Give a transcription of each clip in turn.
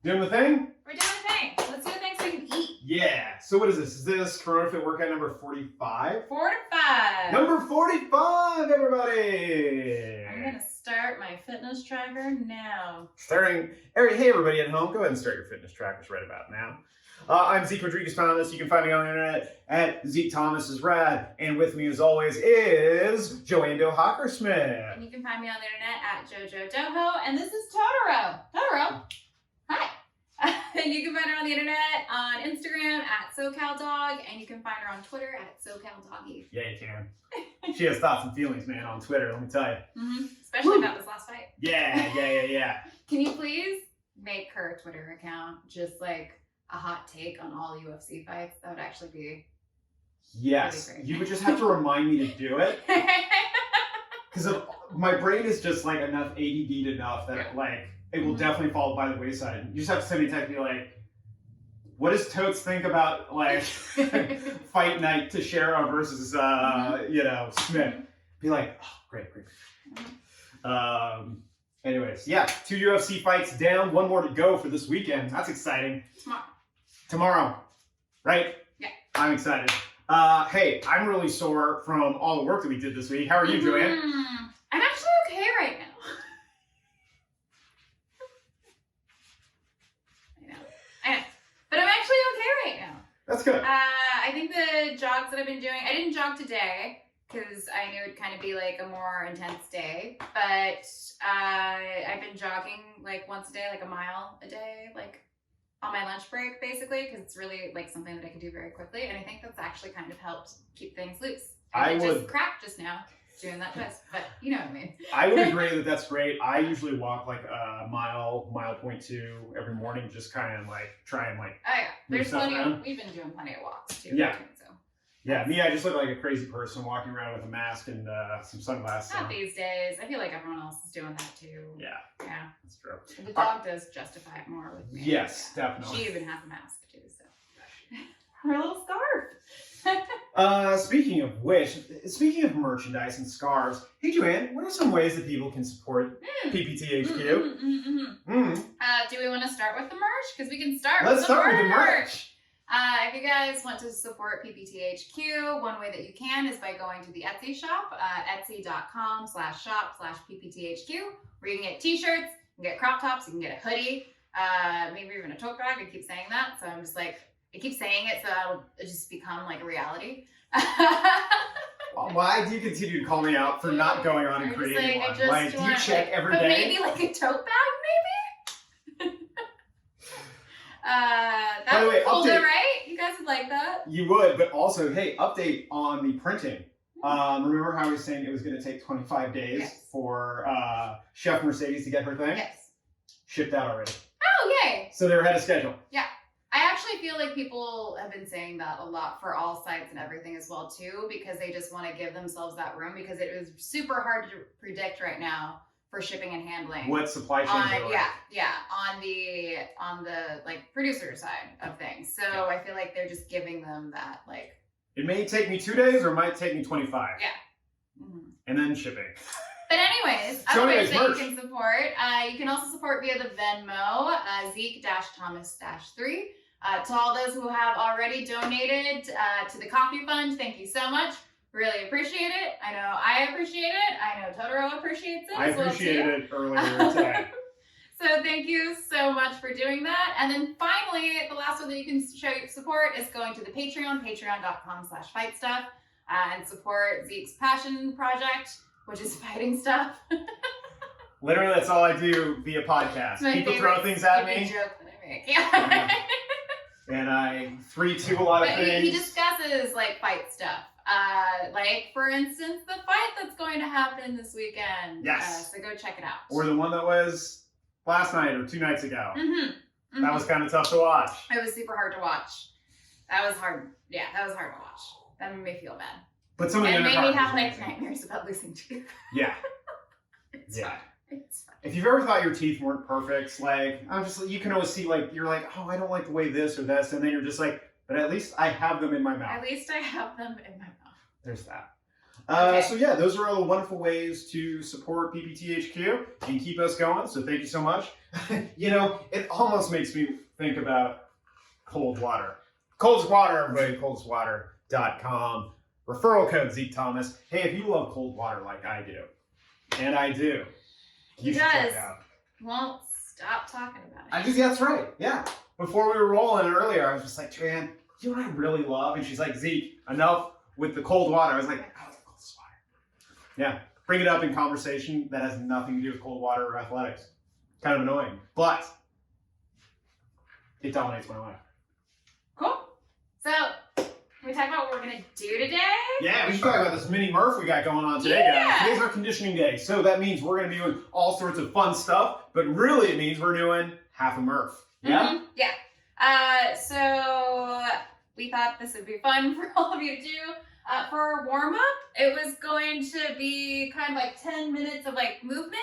Doing the thing? We're doing the thing. Let's do the thing so we can eat. Yeah. So what is this? Is this Corona Fit workout number 45? 45. Number 45, everybody! I'm going to start my fitness tracker now. Hey everybody at home, go ahead and start your fitness trackers right about now. I'm Zeke Rodrigues, found You can find me on the internet at zekethomas is rad. And with me as always is JoAnn Hockersmith. And you can find me on the internet at JoJo and this is Totoro. Totoro, hi. And you can find her on the internet on Instagram at SoCalDog, and you can find her on Twitter at SoCalDoggy. Yeah, you can. She has thoughts and feelings, man, on Twitter, let me tell you. Especially about this last fight. Yeah. Can you please make her Twitter account just like a hot take on all UFC fights? That would actually be yes. really great. You would just have to remind me to do it. Because my brain is just like enough ADD enough that like it will definitely fall by the wayside. You just have to send me a text and be like, what does Totes think about like fight night Teixeira versus Smith? Be like, oh, great. Anyways, yeah, 2 UFC fights down, 1 more to go for this weekend. That's exciting. Tomorrow, right? Yeah. I'm excited. Hey, I'm really sore from all the work that we did this week. How are you, JoAnn? I'm actually okay right now. I know. But I'm actually okay right now. That's good. I think the jogs that I've been doing, I didn't jog today because I knew it'd kind of be like a more intense day. But I've been jogging like once a day, like a mile a day, like on my lunch break basically, because it's really like something that I can do very quickly. And I think that's actually kind of helped keep things loose. I just cracked just now doing that twist, but you know what I mean. I would agree that that's great. I usually walk like a mile, 1.2 every morning, just kind of like try and like. Oh yeah, there's plenty. We've been doing plenty of walks too. Yeah. So. Yeah, me, I just look like a crazy person walking around with a mask and some sunglasses. Not these days. I feel like everyone else is doing that too. Yeah. Yeah. That's true. The dog does justify it more with me. Yes, definitely. She even has a mask too, so. Her little scarf. Speaking of which, speaking of merchandise and scarves, hey JoAnn, what are some ways that people can support PPTHQ? Do we want to start with the merch? Because we can start Let's with the start merch. with the merch. If you guys want to support PPTHQ, one way that you can is by going to the Etsy shop, etsy.com/shop/PPTHQ, where you can get t-shirts, you can get crop tops, you can get a hoodie, maybe even a tote bag. I keep saying that, so I'm just like, I keep saying it, so it'll just become like a reality. Why do you continue to call me out for not going on and creating one? Like, do you check every day? Maybe like a tote bag, maybe? That would be cool, right? You guys would like that? You would, but also, hey, update on the printing. Remember how I was saying it was going to take 25 days for Chef Mercedes to get her thing? Yes. Shipped out already. Oh, yay. So they're ahead of schedule. Yeah. I actually feel like people have been saying that a lot for all sites and everything as well too, because they just want to give themselves that room, because it was super hard to predict right now for shipping and handling. What supply chains are like. On the like producer side of things. So I feel like they're just giving them that like. It may take me 2 days or it might take me 25. Yeah. And then shipping. But anyways, other ways that you can support. You can also support via the Venmo, Zeke-Thomas-3. To all those who have already donated to the coffee fund, thank you so much. Really appreciate it. I know I appreciate it. I know Totoro appreciates it. I appreciated it earlier today. So thank you so much for doing that. And then finally, the last one that you can show your support is going to the Patreon, patreon.com/fightstuff, and support Zeke's passion project, which is fighting stuff. Literally, that's all I do via podcast. People throw things at me. Joke that I make. Yeah. And I 3-2 a lot of things. He discusses like fight stuff. Like for instance, the fight that's going to happen this weekend. Yes. So go check it out. Or the one that was last night or 2 nights ago. That was kind of tough to watch. It was super hard to watch. That was hard. Yeah, that was hard to watch. That made me feel bad. But some of the made me have like amazing. nightmares about losing teeth. Yeah. It's fine. It's fine. If you've ever thought your teeth weren't perfect, like you can always see like you're like, oh, I don't like the way this or this, and then you're just like, but at least I have them in my mouth. At least I have them in my mouth. There's that. Okay. So yeah, those are all the wonderful ways to support PPTHQ and keep us going. So thank you so much. You know, it almost makes me think about cold water. Coldest Water, everybody, coldestwater.com. Referral code ZekeThomas. Hey, if you love cold water like I do, and I do, you should check it out. Won't stop talking about it. That's right. Yeah. Before we were rolling earlier, I was just like, JoAnn, you know what I really love? And she's like, Zeke, enough with the cold water. I was like, oh, the coldest water. Yeah. Bring it up in conversation that has nothing to do with cold water or athletics. Kind of annoying, but it dominates my life. Cool. So, can we talk about what we're going to do today? Yeah, we should talk about this mini Murph we got going on today, guys. Today's our conditioning day, so that means we're going to be doing all sorts of fun stuff, but really it means we're doing half a Murph. Yeah? Mm-hmm. Yeah. So, we thought this would be fun for all of you to do. For our warm-up, it was going to be kind of like 10 minutes of like movement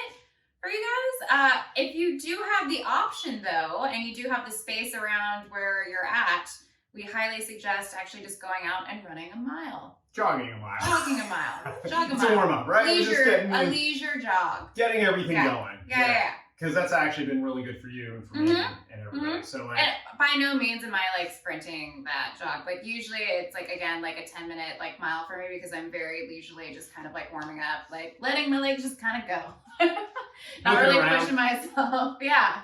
for you guys. If you do have the option though, and you do have the space around where you're at, we highly suggest actually just going out and running a mile. Jogging a mile. Jogging a mile. Jog a It's mile. a warm-up, right? A leisure jog. Getting everything going. Yeah. Because that's actually been really good for you and for me and everybody. So like, and by no means am I like sprinting that jog. Like usually it's like, again, like a 10-minute like mile for me because I'm very leisurely just kind of like warming up, like letting my legs just kind of go. Not really pushing myself. Yeah.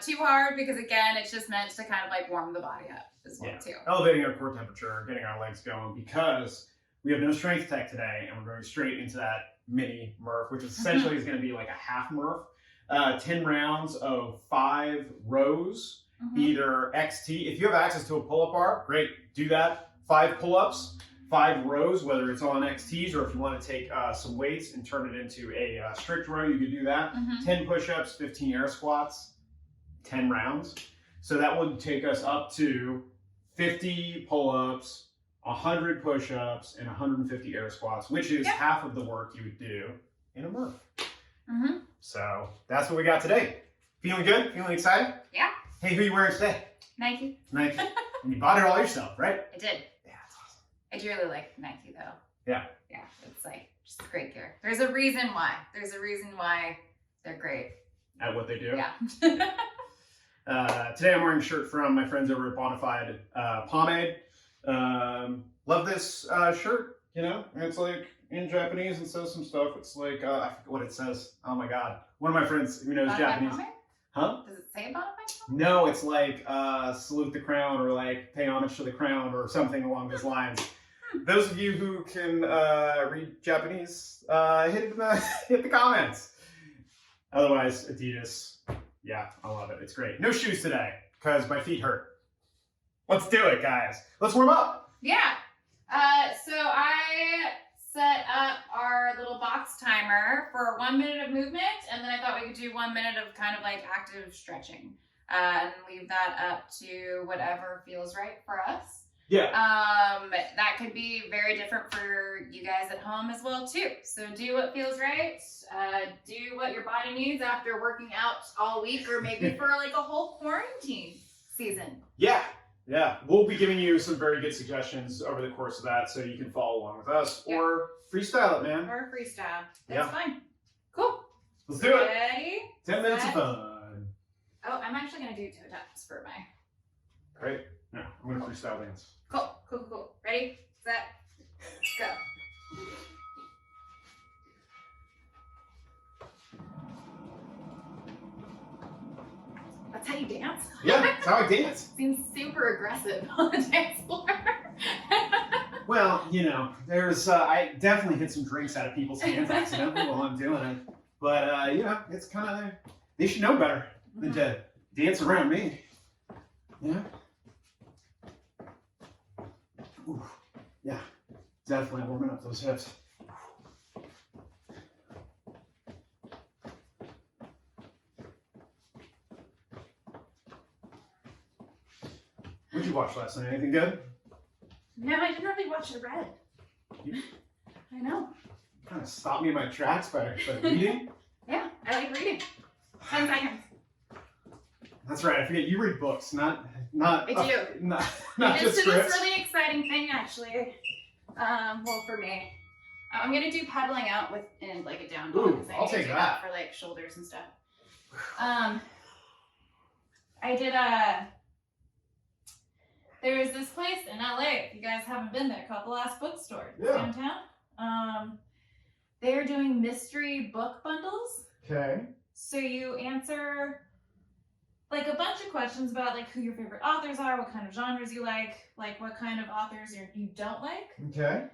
Too hard because again, it's just meant to kind of like warm the body up as well too. Elevating our core temperature, getting our legs going because we have no strength tech today and we're going straight into that mini Murph, which essentially is going to be like a half Murph. 10 rounds of 5 rows, either XT. If you have access to a pull-up bar, great, do that. 5 pull-ups, 5 rows, whether it's on XTs or if you want to take some weights and turn it into a strict row, you could do that. 10 push-ups, 15 air squats, 10 rounds. So that would take us up to 50 pull-ups, 100 push-ups, and 150 air squats, which is half of the work you would do in a Murph. So that's what we got today. Feeling good? Feeling excited? Yeah. Hey, who are you wearing today? Nike. Nike. And you bought it all yourself, right? I did. Yeah, that's awesome. I do really like Nike though. Yeah. Yeah, it's like just great gear. There's a reason why. There's a reason why they're great. At what they do? Yeah. Today I'm wearing a shirt from my friends over at Bonafide Pomade. Love this shirt, you know? And it's like in Japanese and says some stuff. It's like, I forget what it says. Oh my God. One of my friends who knows Japanese. Pomade? Huh? Does it say Bonafide? No, it's like salute the crown or like pay homage to the crown or something along those lines. Those of you who can read Japanese, hit the comments. Otherwise, Adidas. Yeah, I love it. It's great. No shoes today because my feet hurt. Let's do it, guys. Let's warm up. Yeah. So I set up our little box timer for 1 minute of movement, and then I thought we could do 1 minute of kind of like active stretching, and leave that up to whatever feels right for us. Yeah. That could be very different for you guys at home as well too. So do what feels right. Do what your body needs after working out all week, or maybe for like a whole quarantine season. Yeah. Yeah, we'll be giving you some very good suggestions over the course of that, so you can follow along with us or freestyle it, man. Or freestyle. That's fine. Cool. Let's do it. Ready? 10 minutes of fun. Oh, I'm actually gonna do toe taps for my. Great. No, I'm gonna freestyle dance. Cool. Ready, set, go. That's how you dance? Yeah, that's how I dance. Seems super aggressive on the dance floor. Well, you know, there's I definitely hit some drinks out of people's hands accidentally while I'm doing it. But you know, it's kind of they should know better than to dance around me. You know? Ooh, yeah, definitely warming up those hips. What'd you watch last night? Anything good? No, I didn't really watch The Red. You I know. kind of stopped me in my tracks by reading. Yeah, I like reading. 10 seconds. That's right. I forget you read books, not. I do. Not I just just did scripts. this really exciting thing actually. Well, for me, I'm gonna do pedaling out with in like a down dog. Ooh, 'cause I I'll need to take do that. for like shoulders and stuff. did there's this place in LA, if you guys haven't been there, called The Last Bookstore downtown. They're doing mystery book bundles. Okay. So you answer like a bunch of questions about like who your favorite authors are, what kind of genres you like what kind of authors you don't like. Okay.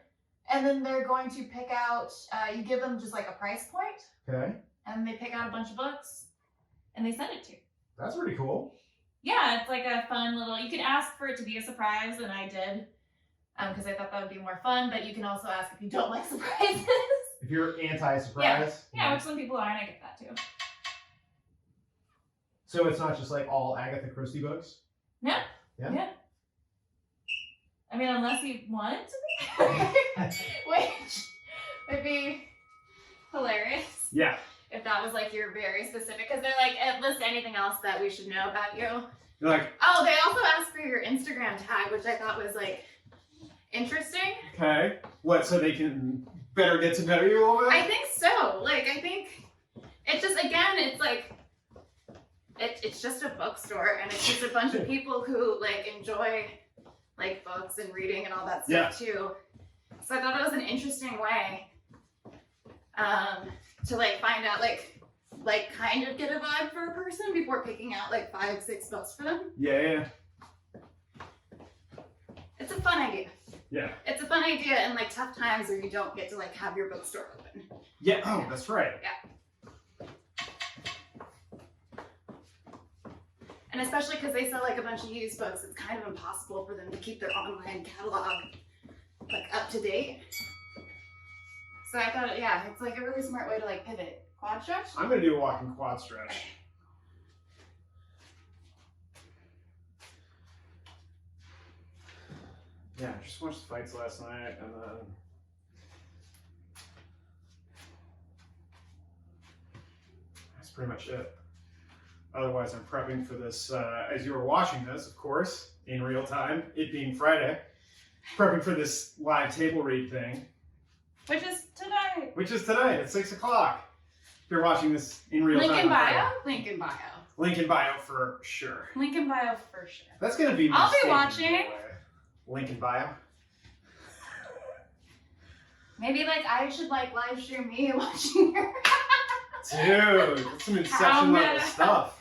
And then they're going to pick out, you give them just like a price point. Okay. And they pick out a bunch of books and they send it to you. That's pretty cool. Yeah, it's like a fun little, you can ask for it to be a surprise, and I did, because I thought that would be more fun, but you can also ask if you don't like surprises. If you're anti-surprise. Yeah, which some people are, and I get that too. So it's not just like all Agatha Christie books? No. Yeah. I mean, unless you want it to be, which would be hilarious. Yeah. If that was like your very specific, because they're like, list anything else that we should know about you. You're like, oh, they also asked for your Instagram tag, which I thought was like interesting. okay. What, so they can better get to know you a little bit? I think so. Like, I think it's just, again, it's like, it's just a bookstore, and it's just a bunch of people who like enjoy like books and reading and all that stuff too. So I thought it was an interesting way to like find out like kind of get a vibe for a person before picking out like 5-6 books for them. Yeah. It's a fun idea. Yeah. It's a fun idea in like tough times where you don't get to like have your bookstore open. Yeah. Oh, that's right. Yeah. And especially because they sell like a bunch of used books, it's kind of impossible for them to keep their online catalog like up to date. So I thought, yeah, it's like a really smart way to like pivot. Quad stretch? I'm going to do a walking quad stretch. Yeah, I just watched the fights last night, and then that's pretty much it. Otherwise, I'm prepping for this, as you were watching this, of course, in real time, it being Friday, prepping for this live table read thing. Which is tonight. Which is tonight at 6 o'clock. If you're watching this in real time. Link in bio? Link in bio. Link in bio for sure. Link in bio for sure. That's going to be my I'll be statement, watching. by the way. Link in bio. Maybe like I should like live stream me watching her. Dude, that's some Inception level stuff.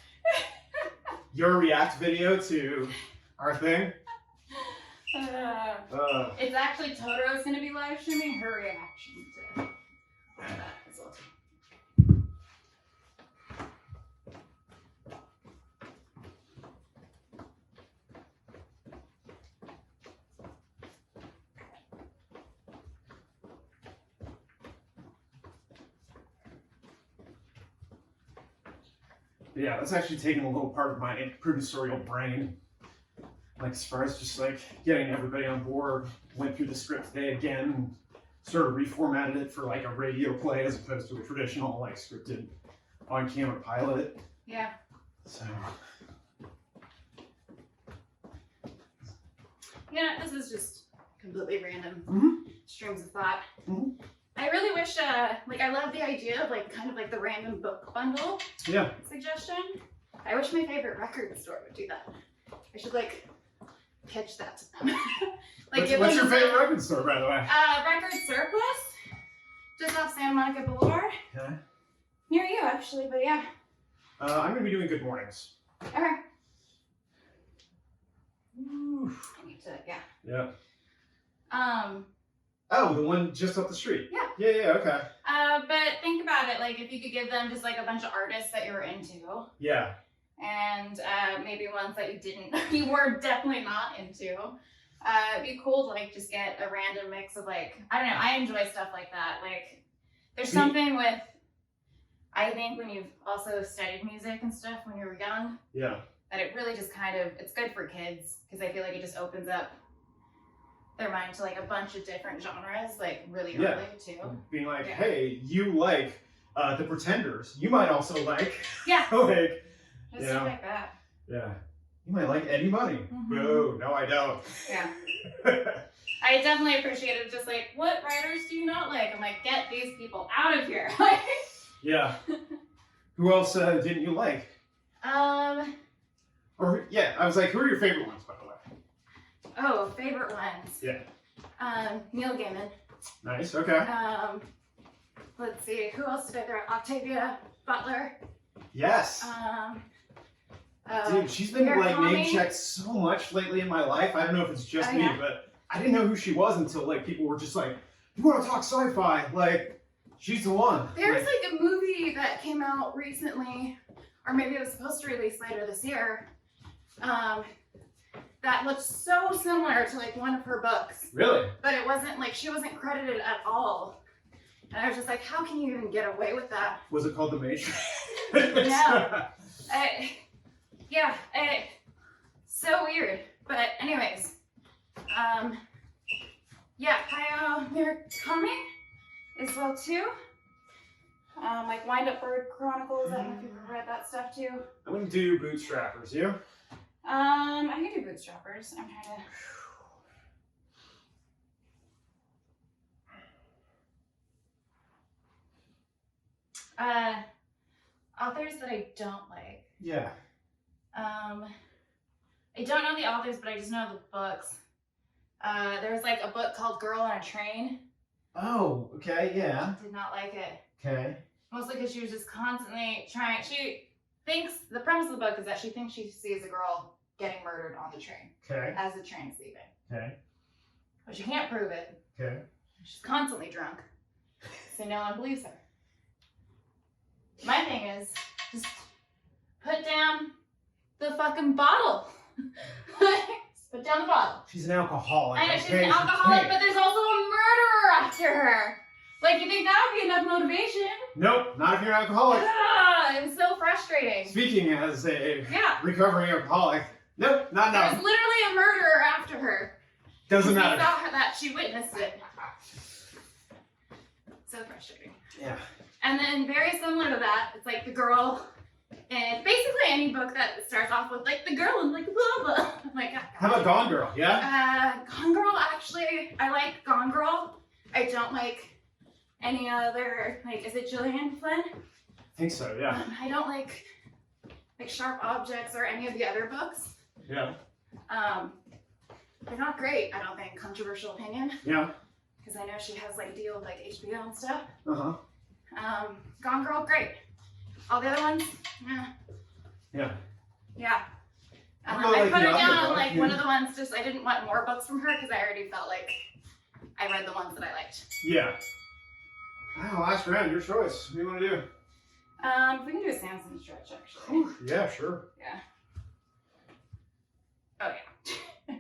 Your react video to our thing. It's actually Totoro's gonna be live streaming her reaction to that as well. Yeah, that's actually taking a little part of my producerial brain. Like as far as just like getting everybody on board, went through the script today again, and sort of reformatted it for like a radio play as opposed to a traditional like scripted on-camera pilot. Yeah. So. Yeah, this is just completely random streams of thought. Mm-hmm. I really wish, like, I love the idea of, like, kind of like the random book bundle suggestion. I wish my favorite record store would do that. I should, like, pitch that to them. Like, what's your favorite record store, by the way? Record Surplus, just off Santa Monica Boulevard. Okay. Near you, actually, but yeah. I'm going to be doing Good Mornings. Okay. Oof. I need to, yeah. Yeah. Oh, the one just up the street. Yeah. Yeah, okay. But think about it, like if you could give them just like a bunch of artists that you were into. Yeah. And maybe ones that you were definitely not into. It'd be cool to like just get a random mix of like, I don't know, I enjoy stuff like that. Like there's something with, I think when you've also studied music and stuff when you were young. Yeah. That it really just kind of, it's good for kids because I feel like it just opens up their mind to like a bunch of different genres, like really early too. Being like, hey, you like the Pretenders. You might also like, like, just stuff like that. Yeah. You might like Eddie Money. Boo, no, I don't. Yeah. I definitely appreciate it. Just like, what writers do you not like? I'm like, get these people out of here. Yeah. Who else didn't you like? Or yeah, I was like, who are your favorite ones, by the way? Oh, favorite ones. Yeah. Neil Gaiman. Nice. Okay. Let's see, who else did I throw? Octavia Butler. Yes. Dude, she's been like Murakami. name checked so much lately in my life. I don't know if it's just me, but I didn't know who she was until like people were just like, "You want to talk sci-fi?" Like, she's the one. There's like a movie that came out recently, or maybe it was supposed to release later this year. That looked so similar to like one of her books. Really? But it wasn't like she wasn't credited at all. And I was just like, how can you even get away with that? Was it called The Matrix? Yeah. So weird. But anyways, yeah, Hayao Murakami as well too. Like Wind Up Bird Chronicles. I don't know if you've read that stuff too. I'm gonna do Bootstrappers. You? I can do Bootstrappers. I'm trying to. Authors that I don't like. Yeah. I don't know the authors, but I just know the books. There's like a book called Girl on a Train. Oh, okay, yeah. Did not like it. Okay. Mostly because she was just constantly trying. She thinks the premise of the book is that she thinks she sees a girl getting murdered on the train Okay. as the train's leaving, Okay. but she can't prove it. Okay. She's constantly drunk, so no one believes her. My thing is just put down the fucking bottle. Just put down the bottle. She's an alcoholic. I know she's an alcoholic, but there's also a murderer after her. Like, you think that would be enough motivation? Nope, not if you're an alcoholic. It was so frustrating. Speaking as a Yeah. recovering alcoholic, nope, not There was enough. literally a murderer after her. Doesn't We matter. saw her that she witnessed it. So frustrating. Yeah. And then very similar to that, it's like the girl, and basically any book that starts off with like the girl and like blah blah. I'm like, oh, How about Gone Girl? Yeah. Gone Girl, actually, I like Gone Girl. I don't like any other, like, is it Gillian Flynn? I think so. Yeah. I don't like Sharp Objects or any of the other books. Yeah. They're not great, I don't think. Controversial opinion. Yeah. Because I know she has like a deal with like HBO and stuff. Uh huh. Gone Girl, great. All the other ones, Yeah. yeah. I I really like put the her down other on book, like yeah. one of the ones. Just I didn't want more books from her because I already felt like I read the ones that I liked. Yeah. Wow, last round, your choice. What do you want to do? We can do a Samson stretch actually. Whew, yeah, sure. Yeah. Oh yeah.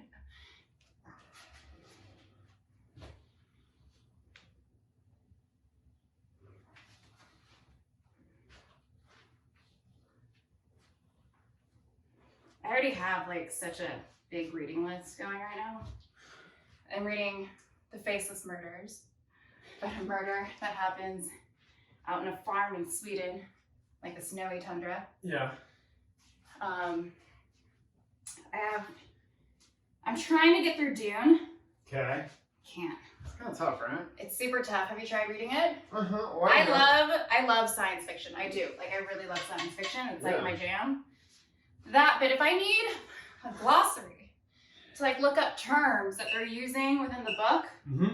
I already have like such a big reading list going right now. I'm reading The Faceless Murders, about a murder that happens out in a farm in Sweden, like the snowy tundra. Yeah. I'm trying to get through Dune. Okay. Can't. It's kind of tough, right? It's super tough. Have you tried reading it? Uh huh. I love science fiction. I do. Like, I really love science fiction. It's like my jam. But if I need a glossary to like look up terms that they're using within the book, Mm-hmm.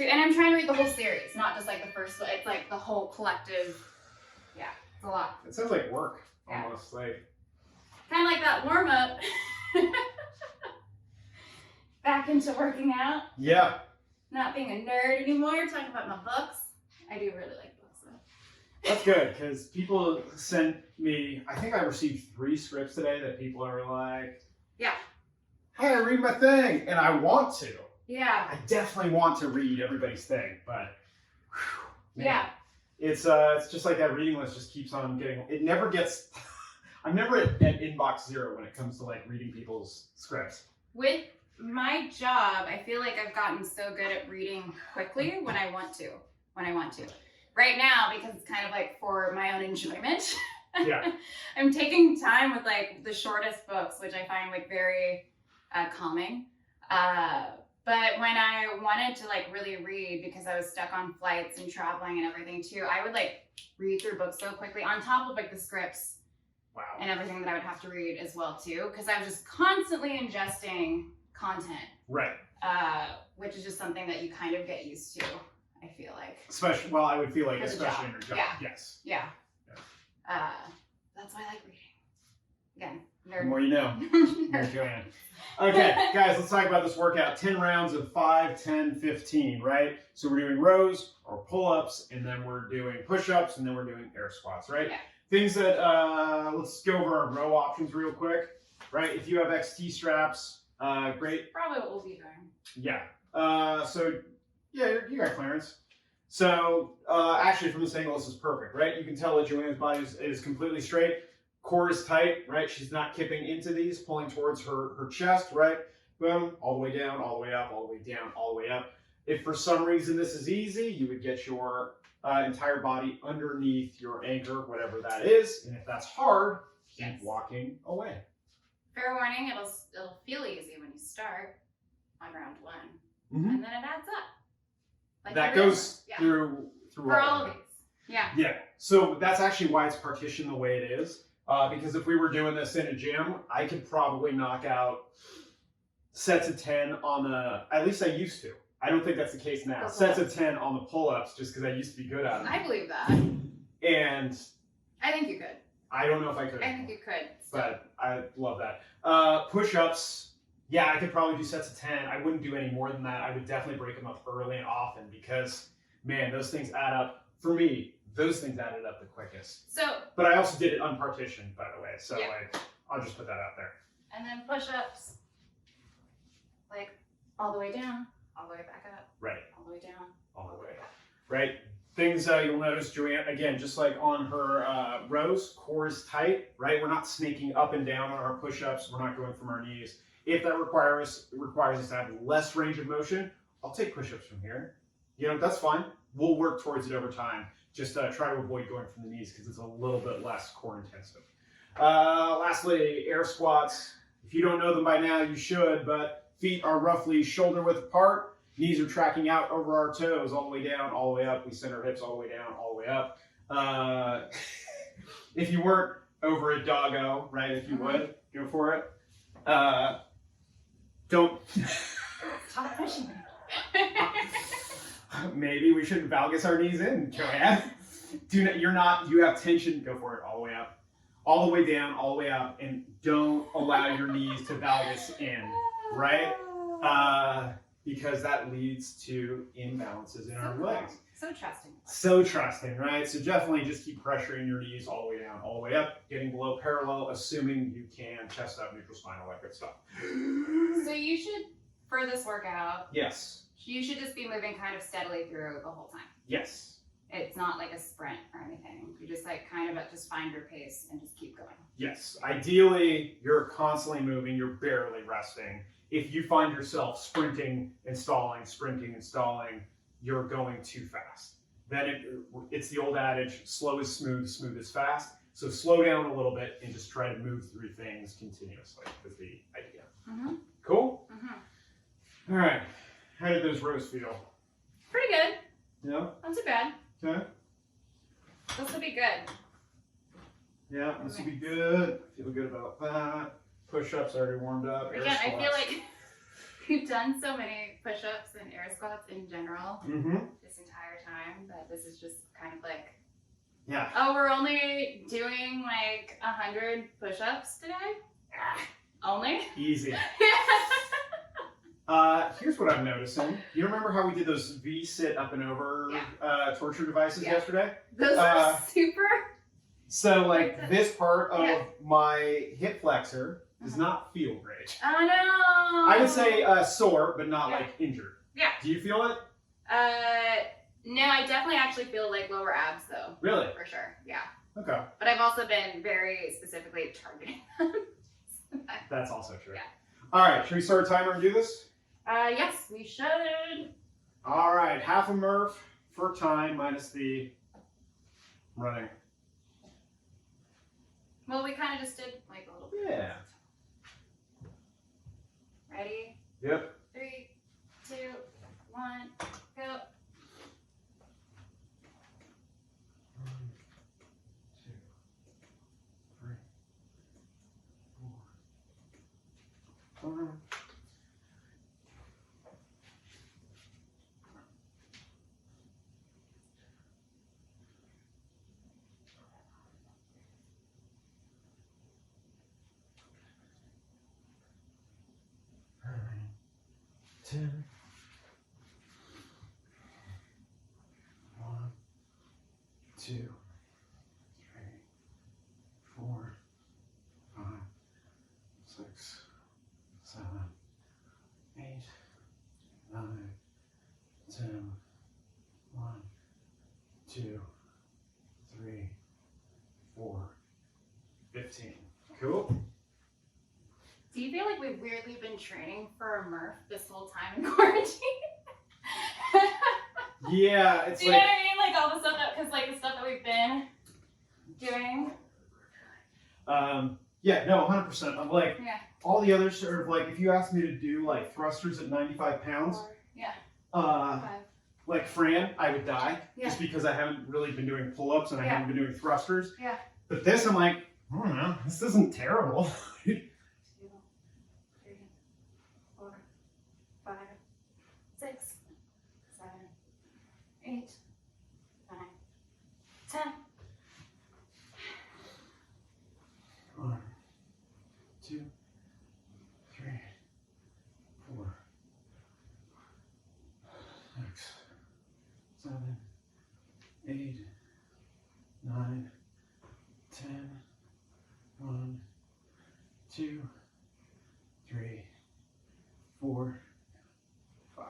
and I'm trying to read the whole series, not just like the first. It's like the whole collective. Yeah, it's a lot. It sounds like work, Yeah. almost like. Kind of like that warm up. Back into working out, Yeah. not being a nerd anymore. Talking about my books. I do really like books though. That's good because people sent me. I think I received 3 scripts today that people are like, Yeah. "Hey, read my thing," and I want to. Yeah. I definitely want to read everybody's thing, but man, Yeah. it's just like that reading list just keeps on getting. It never gets. I'm never at inbox 0 when it comes to like reading people's scripts. With my job, I feel like I've gotten so good at reading quickly when I want to. Right now, because it's kind of like for my own enjoyment. Yeah. I'm taking time with like the shortest books, which I find like very calming. But when I wanted to like really read, because I was stuck on flights and traveling and everything too, I would like read through books so quickly on top of like the scripts Wow. and everything that I would have to read as well too, because I was just constantly ingesting content, Right. which is just something that you kind of get used to. I feel like. Especially, well, I would feel like, For the especially job. in your job. Yeah. Yes. Yeah. Yeah. That's why I like reading. Again, The nerd. more you know. Here's JoAnn. Okay, guys, let's talk about this workout. 10 rounds of 5, 10, 15, right? So we're doing rows or pull-ups, and then we're doing push-ups, and then we're doing air squats, right? Yeah. Things that, let's go over our row options real quick, right? If you have XT straps, great. Probably what we'll be doing. Yeah. So, yeah, you got clearance. So, actually, from this angle, this is perfect, right? You can tell that JoAnn's body is completely straight. Core is tight, right? She's not kipping into these, pulling towards her chest, right? Boom, all the way down, all the way up, all the way down, all the way up. If for some reason this is easy, you would get your entire body underneath your anchor, whatever that is. And if that's hard, keep Yes. walking away. Fair warning, it'll feel easy when you start on round 1, Mm-hmm. and then it adds up. Like That everything. goes Yeah. through For all of of it. these. Yeah. Yeah, so that's actually why it's partitioned the way it is. Because if we were doing this in a gym, I could probably knock out sets of 10 on the, at least I used to. I don't think that's the case now. Sets of 10 on the pull-ups just because I used to be good at them. I believe that. And I think you could. I don't know if I could. I think you could. But I love that. Push-ups, yeah, I could probably do sets of 10. I wouldn't do any more than that. I would definitely break them up early and often because, man, those things add up. For me, those things added up the quickest. So, But I also did it unpartitioned, by the way. So, Yeah. like, I'll just put that out there. and then push-ups, like all the way down, all the way back up, Right. all the way down, All the way. Right? Things you'll notice, JoAnn, again, just like on her rows, core is tight, right? We're not snaking up and down on our push-ups. We're not going from our knees. If that requires us to have less range of motion, I'll take push-ups from here. You know, that's fine. We'll work towards it over time. Just try to avoid going from the knees because it's a little bit less core intensive. Lastly, air squats. If you don't know them by now, you should, but feet are roughly shoulder width apart. Knees are tracking out over our toes, all the way down, all the way up. We send our hips all the way down, all the way up. If you weren't over at doggo, right, if you would, go for it. Don't. Stop pushing me. Maybe we shouldn't valgus our knees in, JoAnn. You have tension, go for it, all the way up. All the way down, all the way up, and don't allow your knees to valgus in, right? Because that leads to imbalances in our legs. So trusting. So trusting, right? So definitely just keep pressuring your knees all the way down, all the way up, getting below parallel, assuming you can, chest up, neutral spine, all that good stuff. So you should, for this workout, Yes. you should just be moving kind of steadily through the whole time. Yes. It's not like a sprint or anything. You just like kind of just find your pace and just keep going. Yes. Ideally, you're constantly moving, you're barely resting. If you find yourself sprinting and stalling, you're going too fast. Then it's the old adage, slow is smooth, smooth is fast. So slow down a little bit and just try to move through things continuously is the idea. Mm-hmm. Cool? Mm-hmm. All right. How did those rows feel? Pretty good. Yeah? Not too bad. Okay. This will be good. Yeah, this will be good. Feel good about that. Push-ups already warmed up. Air Again, I feel squats. like we've done so many push-ups and air squats in general this entire time that this is just kind of like, Yeah. oh, we're only doing like 100 push-ups today? Only? Easy. Here's what I'm noticing. You remember how we did those V-sit up and over torture devices Yeah. yesterday? Those are super. So, like, this part of my hip flexor does Uh-huh. not feel great. Oh no! I would say sore, but not, Yeah. like, injured. Yeah. Do you feel it? No, I definitely actually feel like lower abs though. Really? For sure, yeah. Okay. But I've also been very specifically targeting them. That's also true. Yeah. All right, should we start a timer and do this? Yes, we should. All right, half a Murph for time minus the running. Well, we kind of just did like a little bit. Yeah. Ready? Yep. 3, 2, 1, go. 1, 2, 3, 1, 10. 1, 2, 3, 4, 5, 6, 7, 8, 9, 10. 1, 2, 3, 4, 15. Cool. Do you feel like we've weirdly been training for a Murph this whole time in quarantine? Yeah, it's Do you know like. what I mean? Like all the stuff that, because like the stuff that we've been doing. Yeah, no, 100%. I'm like, Yeah. all the other sort of like, if you asked me to do like thrusters at 95 pounds, Yeah. 5. Five. Like Fran, I would die Yeah. just because I haven't really been doing pull-ups and I Yeah. haven't been doing thrusters. Yeah. But this, I'm like, I don't know, this isn't terrible. 2, 3, 4, 5, 6, 7, 8, 9, 10. 1, 2, 3, 4, 6, 7, 8, 9, 10. 1, 2, 3, 4, 5.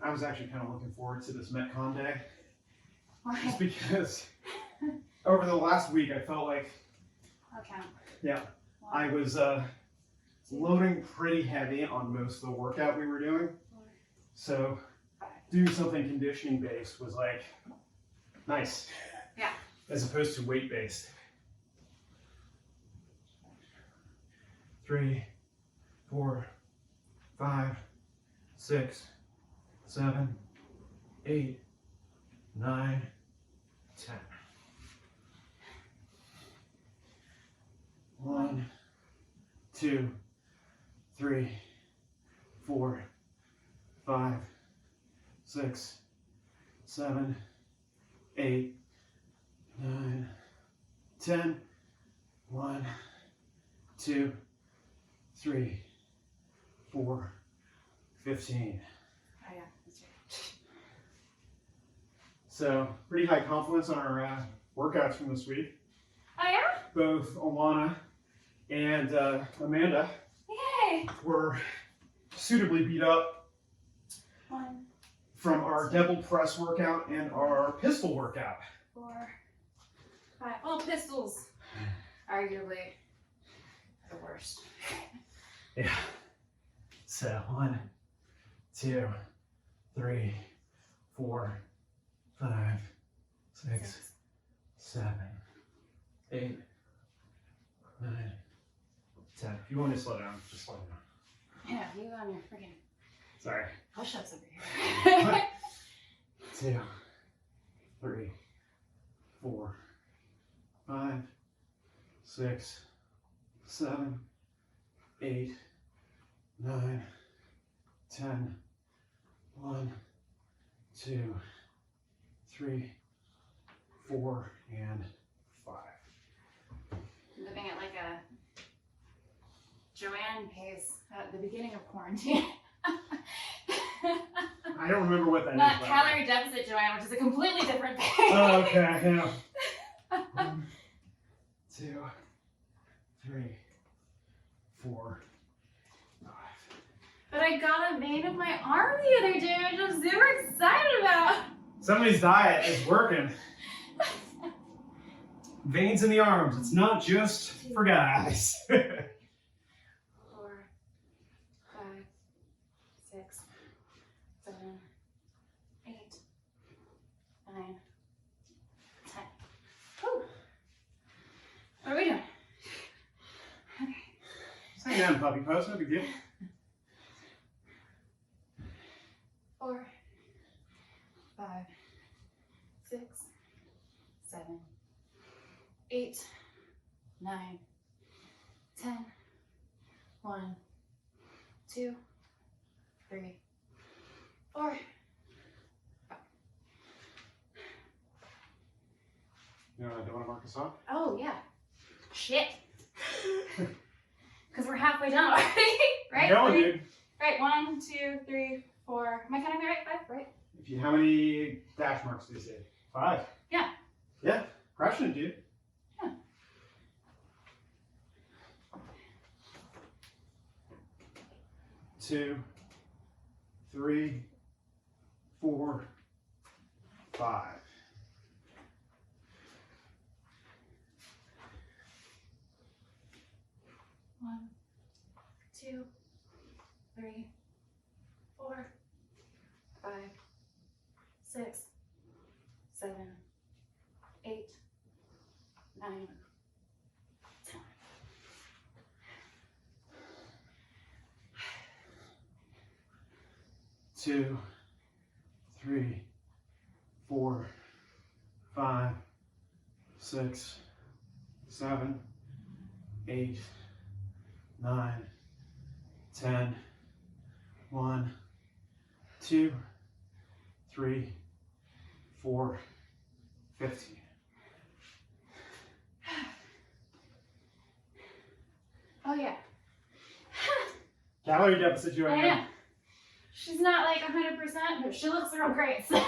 I was actually kind of looking forward to this Metcon day, just because over the last week I felt like Okay. I was loading pretty heavy on most of the workout we were doing. So doing something conditioning based was like nice. Yeah. As opposed to weight based. 3, 4, 5, 6, 7, 8, 9, 10. 1, 2, 3, 4, 5, 6, 7, 8, 9, 10. 1, 2, 3, 4, 15. Oh yeah, that's right. So pretty high confidence on our workouts from this week. Oh yeah? Both Alana and Amanda Yay! were suitably beat up 1, from our double press workout and our pistol workout. 4, 5. Oh, pistols. Arguably the worst. Yeah. So 1, 2, 3, 4, 5, 6, 7, 8, 9, 10. If you want to slow down, just slow down. Yeah, you on your freaking Sorry. push-ups over here. 2, 3, 4, 5, 6, 7, 8, 9, 10. 1, 2, 3, 4, and 5. Living at like a JoAnn pace at the beginning of quarantine. I don't remember what that is. Not by the way. calorie deficit, JoAnn, which is a completely different thing. Oh, okay, yeah. 1, 2, 3, 4, 5. But I got a vein in my arm the other day, which I'm super excited about. Somebody's diet is working. Veins in the arms. It's not just for guys. 4, 5, 6, 7, 8, 9, 10. Whew. What are we doing? Just hang down, puppy pose. No big deal. 4, 5, 6, 7, 8, 9, 10. 1, 2, 3, 4. You don't want to mark us off? Oh, yeah. Shit. Because we're halfway done already, right? Go, dude. Right, 1, 2, 3, 4. Am I counting right? 5, right? How many dash marks do you say? 5. Yeah. Yeah, crushing it, dude. Yeah. Two, 3, 4, 5. One, 2, 3, 4, 5, 6, 7, 8, 9, 10. Two, 3, 4, 5, 6, 7, 8, 9, 10. 1, 2, 3, 4, 15. Oh, yeah. Calorie deficit, I JoAnn. know. She's not like 100%, but she looks real great. So.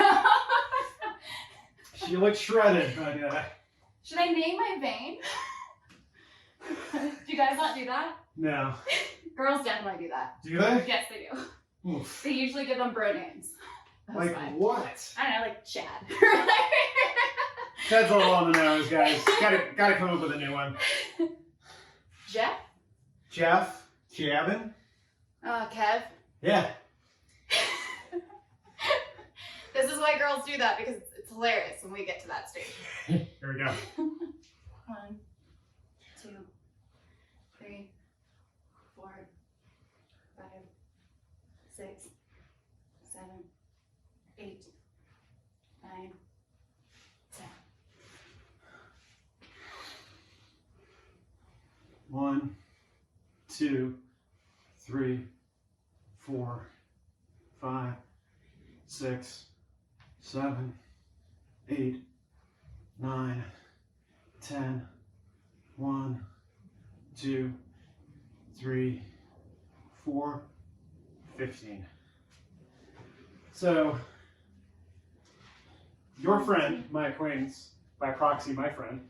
She looks shredded, but Should I name my vein? Do you guys not do that? no. Girls definitely do that. Do they? Yes, they do. Oof. They usually give them bro names. That's Like fine. what? I don't know, like Chad. Chad's a little on the nose, guys. Gotta come up with a new one. Jeff? Jeff? Javin? Kev. Yeah. This is why girls do that, because it's hilarious when we get to that stage. Here we go. 1, 2, 3, 4, 5, 6, 7, 8, 9, 10. 1, 2, 3, 4, 5, 6, 7, 8, 9, 10. 1, 2, 3, 4, 15. So, your friend, my acquaintance, by proxy, my friend,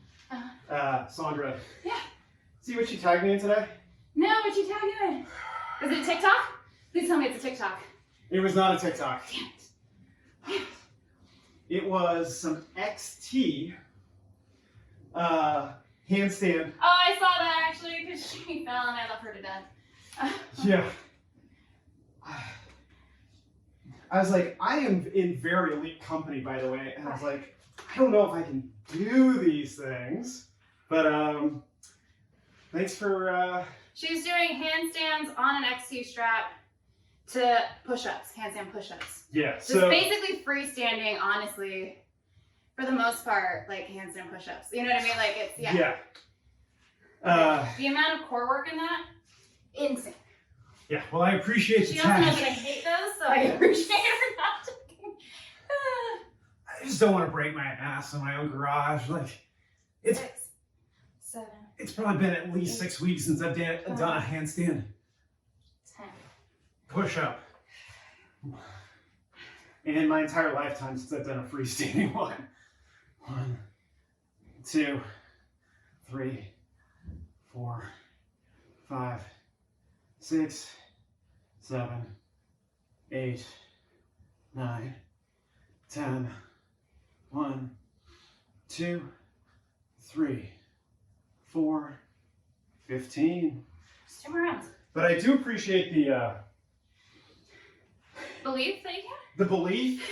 Sandra. Yeah. See what she tagged me in today? No, what you tagging in? Is it TikTok? Please tell me it's a TikTok. It was not a TikTok. Damn it. Damn it. It was some XT handstand. Oh, I saw that actually because she fell and I love her to death. Yeah. I was like, I am in very elite company, by the way, and I was like, I don't know if I can do these things, but thanks for. She's doing handstands on an XT strap to push-ups, handstand push-ups. Yeah. Just So basically freestanding, honestly, for the most part, like handstand push-ups. You know what I mean? Like it's yeah. The amount of core work in that, insane. Yeah. Well, I appreciate the She also knows that I tag. hate those, so I appreciate her not taking. I just don't want to break my ass in my own garage. Like, it's 6, 7, it's probably been at least 6 weeks since I've done a handstand 10. push-up. And in my entire lifetime since I've done a freestanding one. 1, 2, 3, 4, 5, 6, 7, 8, 9, 10. 1, 2, 3, 4, 15. Just 2 more rounds. But I do appreciate the Believe that you can? the belief,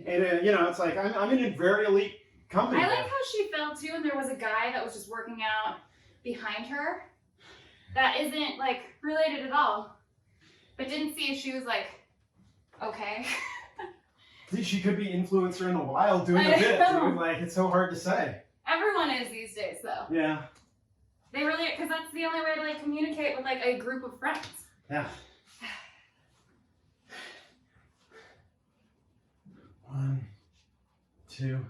and you know, it's like I'm in a very elite company. I like how she fell too, and there was a guy that was just working out behind her that isn't like related at all, but didn't see if she was like okay. She could be influencer in the wild doing a I bit, know. dude. Like, it's so hard to say. Everyone is these days, though. Yeah. They really, because that's the only way to like communicate with like a group of friends. Yeah. 1, 2,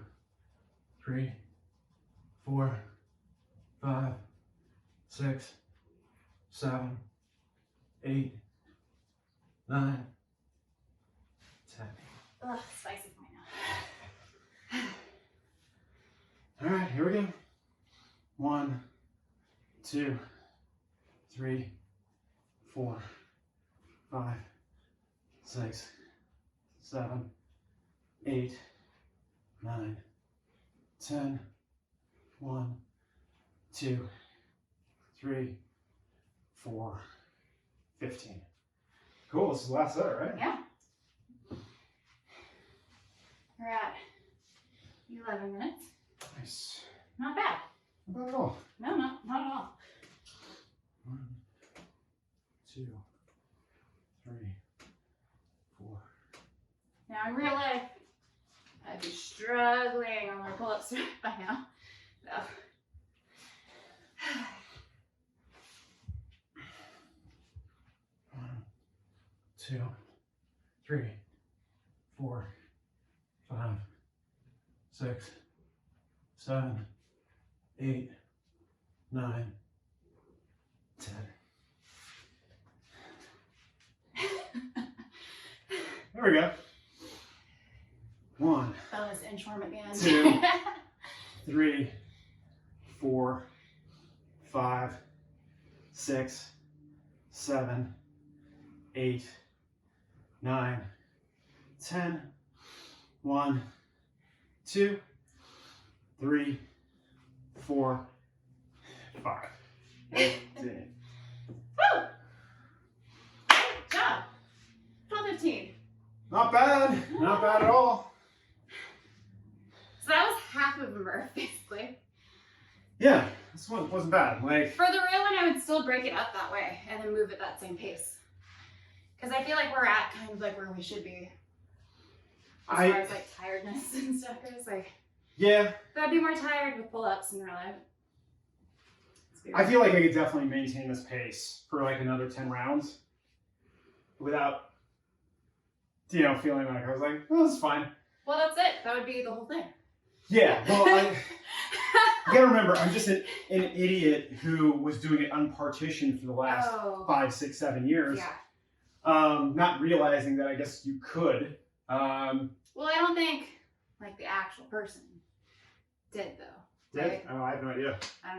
3, 4, 5, 6, 7, 8, 9, 10. Ugh, spicy point now. All right, here we go. 1, 2, 3, 4, 5, 6, 7, 8, 9, 10. 1, 2, 3, 4, 15. Cool, this is the last set, right? Yeah. We're at 11 minutes. Nice. Not bad. Not bad at all. No, not at all. 1, 2, 3, 4. Now in real life, I'd be struggling on my pull-ups by now. So. 1, 2, 3, 4, 5, 6, 7, 8, 9, 10. There we go. 1, Bonus inchworm at the end. 2, 3, 4, 5, 6, 7, 8, 9, 10. 1, 2, 3, 4, 5. 15. Woo! Good job. 12:15. Not bad. Not bad at all. So that was half of a Murph, basically. Yeah, this one wasn't bad. Like, For the real one, I would still break it up that way and then move at that same pace. Because I feel like we're at kind of like where we should be. As far as like tiredness and stuff goes. Like, yeah, but I'd be more tired with pull-ups in real life. I feel like I could definitely maintain this pace for like another 10 rounds without, feeling like I was like, oh, this is fine. Well, that's it. That would be the whole thing. Yeah, well, you gotta remember, I'm just an idiot who was doing it unpartitioned for the last 5, 6, 7 years. Yeah. Not realizing that I guess you could. Well, I don't think like the actual person did though. Right? Oh, I have no idea. I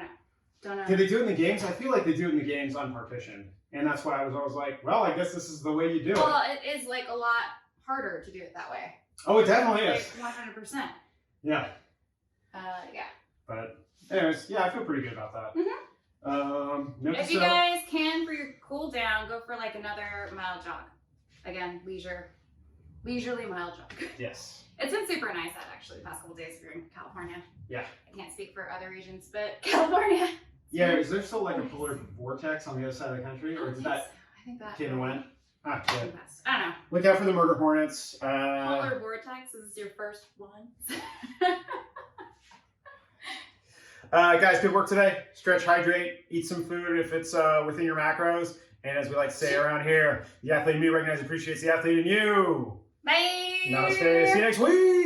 don't know. Did they do it in the games? I feel like they do it in the games unpartitioned. And that's why I was always like, well, I guess this is the way you do it. Well, it is like a lot harder to do it that way. Oh, it definitely is. Like 100%. Yeah. Yeah. But anyways, yeah, I feel pretty good about that. Mm-hmm. If you guys can, for your cool down, go for like another mile jog. Again, leisurely mile jog. Yes. It's been super nice out actually the past couple days if you're in California. Yeah. I can't speak for other regions, but California. Yeah, is there still like a polar vortex on the other side of the country? Or did that I think that came and went? Ah, good. I don't know. Look out for the murder hornets. Polar vortex is your first one. Guys, good work today. Stretch, hydrate, eat some food if it's within your macros. And as we like to say around here, the athlete in me recognizes and appreciates the athlete in you. Bye. Namaste. See you next week.